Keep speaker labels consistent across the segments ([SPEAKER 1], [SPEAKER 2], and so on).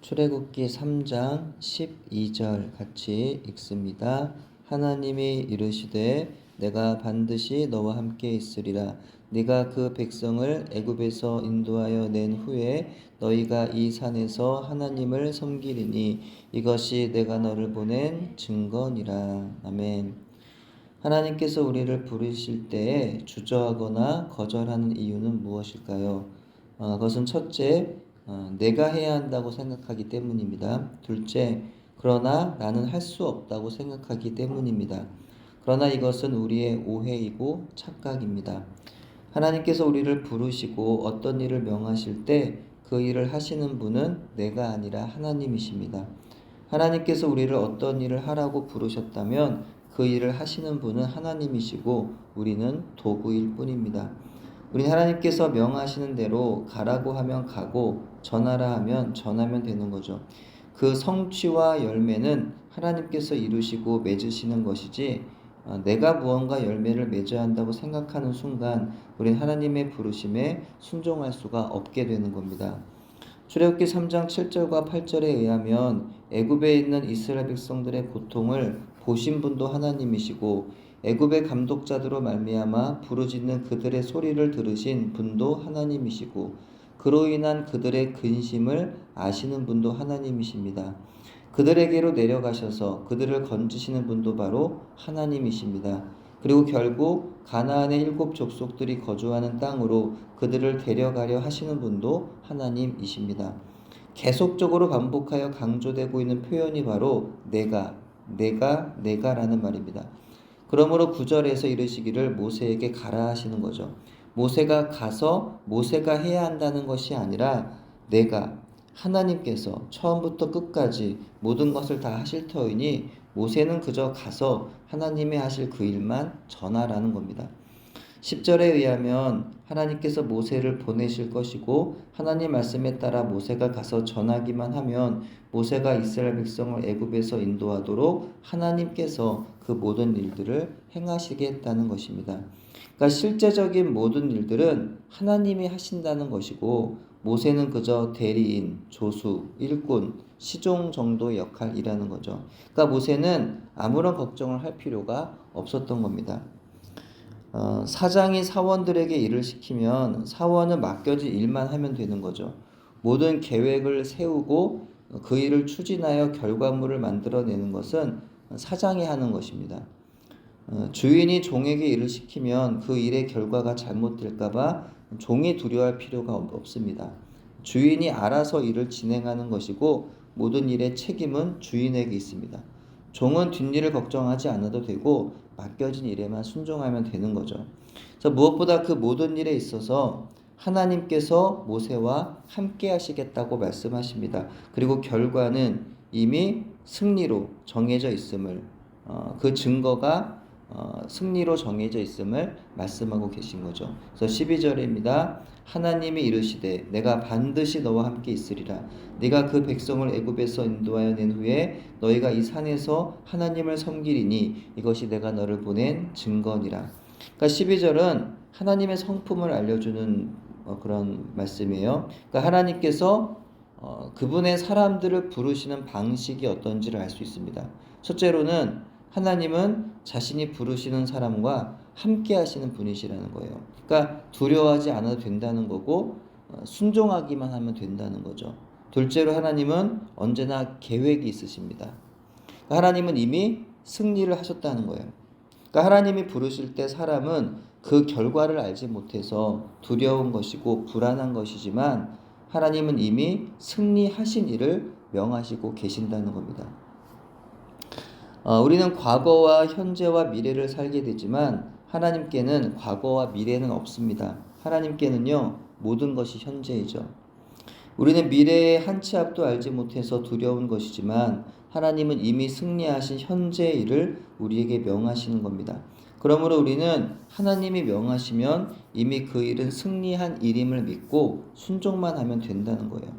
[SPEAKER 1] 출애굽기 3장 12절 같이 읽습니다. 하나님이 이르시되 내가 반드시 너와 함께 있으리라. 네가 그 백성을 애굽에서 인도하여 낸 후에 너희가 이 산에서 하나님을 섬기리니 이것이 내가 너를 보낸 증거니라. 아멘. 하나님께서 우리를 부르실 때에 주저하거나 거절하는 이유는 무엇일까요? 그것은 첫째, 내가 해야 한다고 생각하기 때문입니다. 둘째, 그러나 나는 할 수 없다고 생각하기 때문입니다. 그러나 이것은 우리의 오해이고 착각입니다. 하나님께서 우리를 부르시고 어떤 일을 명하실 때 그 일을 하시는 분은 내가 아니라 하나님이십니다. 하나님께서 우리를 어떤 일을 하라고 부르셨다면 그 일을 하시는 분은 하나님이시고 우리는 도구일 뿐입니다. 우리는 하나님께서 명하시는 대로 가라고 하면 가고 전하라 하면 전하면 되는 거죠. 그 성취와 열매는 하나님께서 이루시고 맺으시는 것이지 내가 무언가 열매를 맺어야 한다고 생각하는 순간 우리는 하나님의 부르심에 순종할 수가 없게 되는 겁니다. 출애굽기 3장 7절과 8절에 의하면 애굽에 있는 이스라엘 백성들의 고통을 보신 분도 하나님이시고 애굽의 감독자들로 말미암아 부르짖는 그들의 소리를 들으신 분도 하나님이시고 그로 인한 그들의 근심을 아시는 분도 하나님이십니다. 그들에게로 내려가셔서 그들을 건지시는 분도 바로 하나님이십니다. 그리고 결국 가나안의 7 족속들이 거주하는 땅으로 그들을 데려가려 하시는 분도 하나님이십니다. 계속적으로 반복하여 강조되고 있는 표현이 바로 내가라는 말입니다. 그러므로 9절에서 이르시기를 모세에게 가라 하시는 거죠. 모세가 가서 모세가 해야 한다는 것이 아니라 하나님께서 처음부터 끝까지 모든 것을 다 하실 터이니 모세는 그저 가서 하나님이 하실 그 일만 전하라는 겁니다. 10절에 의하면 하나님께서 모세를 보내실 것이고 하나님 말씀에 따라 모세가 가서 전하기만 하면 모세가 이스라엘 백성을 애굽에서 인도하도록 하나님께서 그 모든 일들을 행하시겠다는 것입니다. 그러니까 실제적인 모든 일들은 하나님이 하신다는 것이고 모세는 그저 대리인, 조수, 일꾼, 시종 정도의 역할이라는 거죠. 그러니까 모세는 아무런 걱정을 할 필요가 없었던 겁니다. 사장이 사원들에게 일을 시키면 사원은 맡겨진 일만 하면 되는 거죠. 모든 계획을 세우고 그 일을 추진하여 결과물을 만들어내는 것은 사장이 하는 것입니다. 주인이 종에게 일을 시키면 그 일의 결과가 잘못될까봐 종이 두려워할 필요가 없습니다. 주인이 알아서 일을 진행하는 것이고 모든 일의 책임은 주인에게 있습니다. 종은 뒷일을 걱정하지 않아도 되고 맡겨진 일에만 순종하면 되는 거죠. 그래서 무엇보다 그 모든 일에 있어서 하나님께서 모세와 함께 하시겠다고 말씀하십니다. 그리고 결과는 이미 승리로 정해져 있음을 그 증거가 승리로 정해져 있음을 말씀하고 계신 거죠. 그래서 12절입니다. 하나님이 이르시되 내가 반드시 너와 함께 있으리라. 네가 그 백성을 애굽에서 인도하여 낸 후에 너희가 이 산에서 하나님을 섬기리니 이것이 내가 너를 보낸 증거니라. 그러니까 12절은 하나님의 성품을 알려주는 그런 말씀이에요. 그러니까 하나님께서 그분의 사람들을 부르시는 방식이 어떤지를 알 수 있습니다. 첫째로는 하나님은 자신이 부르시는 사람과 함께 하시는 분이시라는 거예요. 그러니까 두려워하지 않아도 된다는 거고 순종하기만 하면 된다는 거죠. 둘째로 하나님은 언제나 계획이 있으십니다. 그러니까 하나님은 이미 승리를 하셨다는 거예요. 그러니까 하나님이 부르실 때 사람은 그 결과를 알지 못해서 두려운 것이고 불안한 것이지만 하나님은 이미 승리하신 일을 명하시고 계신다는 겁니다. 우리는 과거와 현재와 미래를 살게 되지만 하나님께는 과거와 미래는 없습니다. 하나님께는요 모든 것이 현재이죠. 우리는 미래의 한 치 앞도 알지 못해서 두려운 것이지만 하나님은 이미 승리하신 현재의 일을 우리에게 명하시는 겁니다. 그러므로 우리는 하나님이 명하시면 이미 그 일은 승리한 일임을 믿고 순종만 하면 된다는 거예요.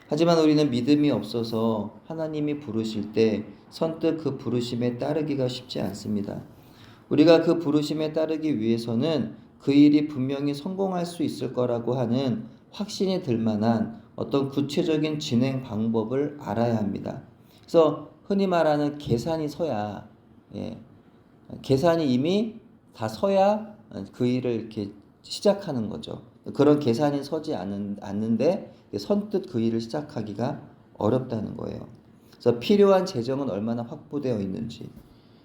[SPEAKER 1] 하지만 우리는 믿음이 없어서 하나님이 부르실 때 선뜻 그 부르심에 따르기가 쉽지 않습니다. 우리가 그 부르심에 따르기 위해서는 그 일이 분명히 성공할 수 있을 거라고 하는 확신이 들 만한 어떤 구체적인 진행 방법을 알아야 합니다. 그래서 흔히 말하는 계산이 서야, 예, 계산이 이미 다 서야 그 일을 이렇게 시작하는 거죠. 그런 계산이 서지 않는데 선뜻 그 일을 시작하기가 어렵다는 거예요. 그래서 필요한 재정은 얼마나 확보되어 있는지,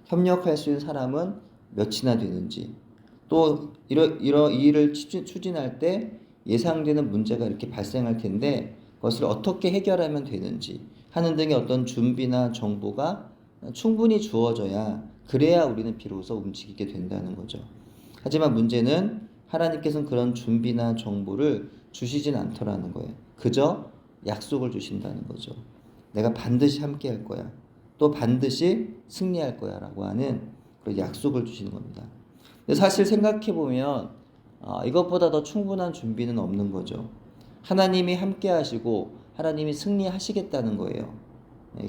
[SPEAKER 1] 협력할 수 있는 사람은 몇이나 되는지, 또 이 일을 추진할 때 예상되는 문제가 이렇게 발생할 텐데 그것을 어떻게 해결하면 되는지 하는 등의 어떤 준비나 정보가 충분히 주어져야 그래야 우리는 비로소 움직이게 된다는 거죠. 하지만 문제는 하나님께서는 그런 준비나 정보를 주시진 않더라는 거예요. 그저 약속을 주신다는 거죠. 내가 반드시 함께 할 거야. 또 반드시 승리할 거야 라고 하는 그런 약속을 주시는 겁니다. 근데 사실 생각해 보면 이것보다 더 충분한 준비는 없는 거죠. 하나님이 함께 하시고 하나님이 승리하시겠다는 거예요.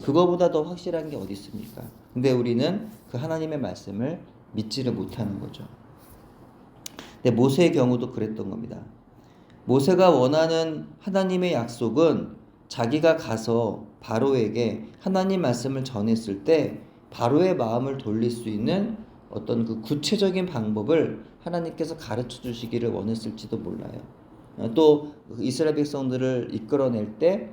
[SPEAKER 1] 그거보다 더 확실한 게 어디 있습니까? 근데 우리는 그 하나님의 말씀을 믿지를 못하는 거죠. 근데 모세의 경우도 그랬던 겁니다. 모세가 원하는 하나님의 약속은 자기가 가서 바로에게 하나님 말씀을 전했을 때 바로의 마음을 돌릴 수 있는 어떤 그 구체적인 방법을 하나님께서 가르쳐 주시기를 원했을지도 몰라요. 또 이스라엘 백성들을 이끌어낼 때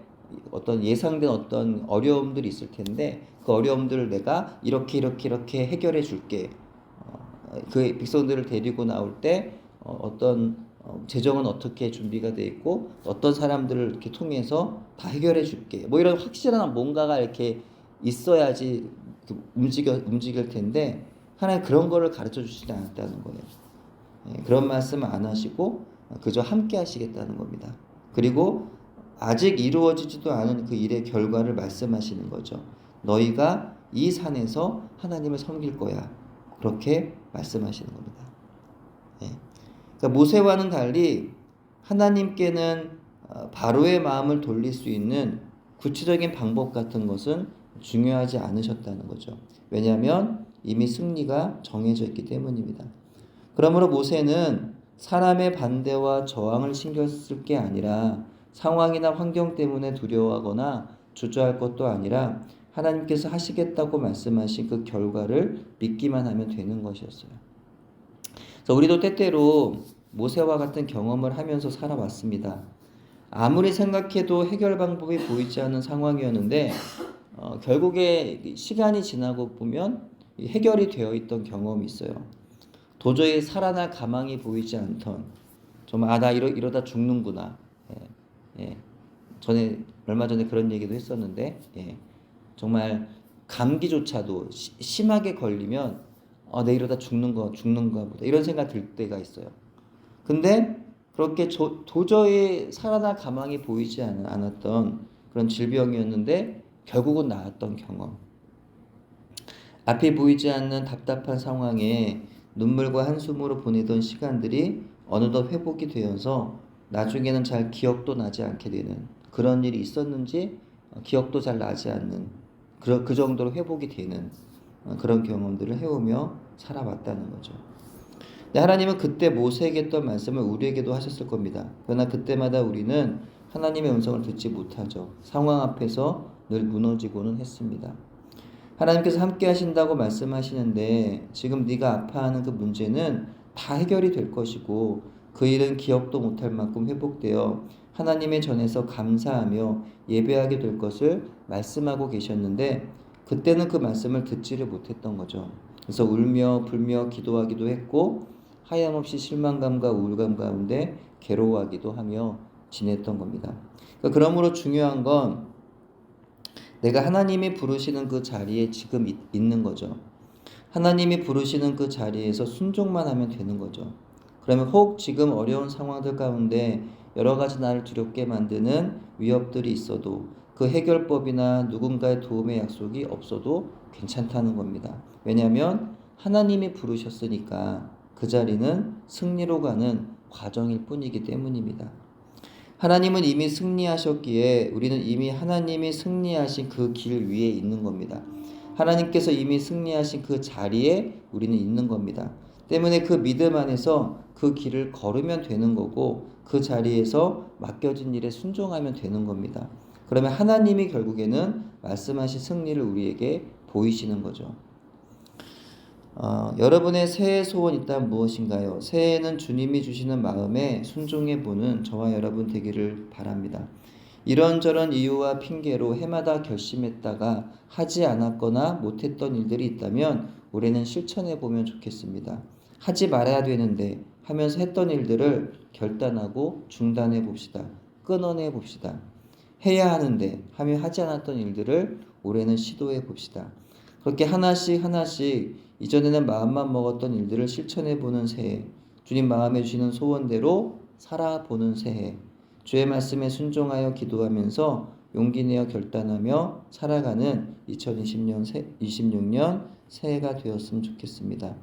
[SPEAKER 1] 어떤 예상된 어떤 어려움들이 있을 텐데 그 어려움들을 내가 이렇게 해결해 줄게. 그 백성들을 데리고 나올 때 어떤 재정은 어떻게 준비가 돼 있고 어떤 사람들을 이렇게 통해서 다 해결해 줄게. 뭐 이런 확실한 뭔가가 이렇게 있어야지 움직일 텐데 하나님 그런 거를 가르쳐 주시지 않았다는 거예요. 그런 말씀 안 하시고 그저 함께 하시겠다는 겁니다. 그리고 아직 이루어지지도 않은 그 일의 결과를 말씀하시는 거죠. 너희가 이 산에서 하나님을 섬길 거야. 그렇게 말씀하시는 겁니다. 그러니까 모세와는 달리 하나님께는 바로의 마음을 돌릴 수 있는 구체적인 방법 같은 것은 중요하지 않으셨다는 거죠. 왜냐하면 이미 승리가 정해져 있기 때문입니다. 그러므로 모세는 사람의 반대와 저항을 신경 쓸 게 아니라 상황이나 환경 때문에 두려워하거나 주저할 것도 아니라 하나님께서 하시겠다고 말씀하신 그 결과를 믿기만 하면 되는 것이었어요. 그래서 우리도 때때로 모세와 같은 경험을 하면서 살아왔습니다. 아무리 생각해도 해결 방법이 보이지 않는 상황이었는데 결국에 시간이 지나고 보면 해결이 되어 있던 경험이 있어요. 도저히 살아날 가망이 보이지 않던 정말 나 이러다 죽는구나. 예. 얼마 전에 그런 얘기도 했었는데 정말 감기조차도 심하게 걸리면 내 이러다 죽는가 보다 이런 생각 들 때가 있어요. 근데 그렇게 도저히 살아날 가망이 보이지 않았던 그런 질병이었는데 결국은 나았던 경험. 앞이 보이지 않는 답답한 상황에 눈물과 한숨으로 보내던 시간들이 어느덧 회복이 되어서 나중에는 잘 기억도 나지 않게 되는 그런 일이 있었는지 기억도 잘 나지 않는 그 정도로 회복이 되는 그런 경험들을 해오며 살아왔다는 거죠. 근데 하나님은 그때 모세에게 했던 말씀을 우리에게도 하셨을 겁니다. 그러나 그때마다 우리는 하나님의 음성을 듣지 못하죠. 상황 앞에서 늘 무너지고는 했습니다. 하나님께서 함께 하신다고 말씀하시는데 지금 네가 아파하는 그 문제는 다 해결이 될 것이고 그 일은 기억도 못할 만큼 회복되어 하나님의 전에서 감사하며 예배하게 될 것을 말씀하고 계셨는데 그때는 그 말씀을 듣지를 못했던 거죠. 그래서 울며 불며 기도하기도 했고 하염없이 실망감과 우울감 가운데 괴로워하기도 하며 지냈던 겁니다. 그러므로 중요한 건 내가 하나님이 부르시는 그 자리에 지금 있는 거죠. 하나님이 부르시는 그 자리에서 순종만 하면 되는 거죠. 그러면 혹 지금 어려운 상황들 가운데 여러 가지 나를 두렵게 만드는 위협들이 있어도 그 해결법이나 누군가의 도움의 약속이 없어도 괜찮다는 겁니다. 왜냐하면 하나님이 부르셨으니까 그 자리는 승리로 가는 과정일 뿐이기 때문입니다. 하나님은 이미 승리하셨기에 우리는 이미 하나님이 승리하신 그 길 위에 있는 겁니다. 하나님께서 이미 승리하신 그 자리에 우리는 있는 겁니다. 때문에 그 믿음 안에서 그 길을 걸으면 되는 거고 그 자리에서 맡겨진 일에 순종하면 되는 겁니다. 그러면 하나님이 결국에는 말씀하신 승리를 우리에게 보이시는 거죠. 여러분의 새해 소원 있다면 무엇인가요? 새해에는 주님이 주시는 마음에 순종해 보는 저와 여러분 되기를 바랍니다. 이런저런 이유와 핑계로 해마다 결심했다가 하지 않았거나 못했던 일들이 있다면 올해는 실천해 보면 좋겠습니다. 하지 말아야 되는데 하면서 했던 일들을 결단하고 중단해 봅시다. 끊어내 봅시다. 해야 하는데 하며 하지 않았던 일들을 올해는 시도해 봅시다. 그렇게 하나씩 하나씩 이전에는 마음만 먹었던 일들을 실천해 보는 새해, 주님 마음에 주시는 소원대로 살아보는 새해, 주의 말씀에 순종하여 기도하면서 용기 내어 결단하며 살아가는 2026년 새해가 되었으면 좋겠습니다.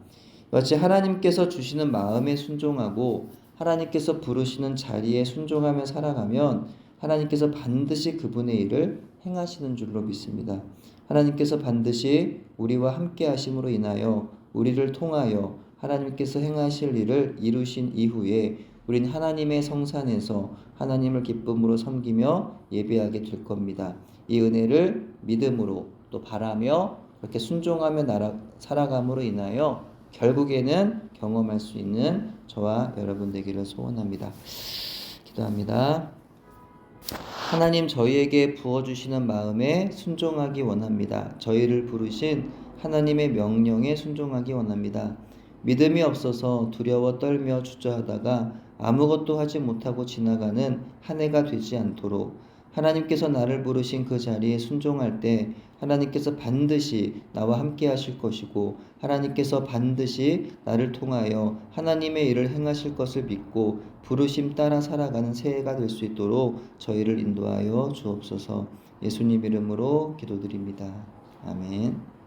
[SPEAKER 1] 마치 하나님께서 주시는 마음에 순종하고 하나님께서 부르시는 자리에 순종하며 살아가면 하나님께서 반드시 그분의 일을 행하시는 줄로 믿습니다. 하나님께서 반드시 우리와 함께 하심으로 인하여 우리를 통하여 하나님께서 행하실 일을 이루신 이후에 우린 하나님의 성산에서 하나님을 기쁨으로 섬기며 예배하게 될 겁니다. 이 은혜를 믿음으로 또 바라며 그렇게 순종하며 살아감으로 인하여 결국에는 경험할 수 있는 저와 여러분 되기를 소원합니다. 기도합니다. 하나님, 저희에게 부어주시는 마음에 순종하기 원합니다. 저희를 부르신 하나님의 명령에 순종하기 원합니다. 믿음이 없어서 두려워 떨며 주저하다가 아무것도 하지 못하고 지나가는 한 해가 되지 않도록 하나님께서 나를 부르신 그 자리에 순종할 때 하나님께서 반드시 나와 함께 하실 것이고 하나님께서 반드시 나를 통하여 하나님의 일을 행하실 것을 믿고 부르심 따라 살아가는 새해가 될 수 있도록 저희를 인도하여 주옵소서. 예수님 이름으로 기도드립니다. 아멘.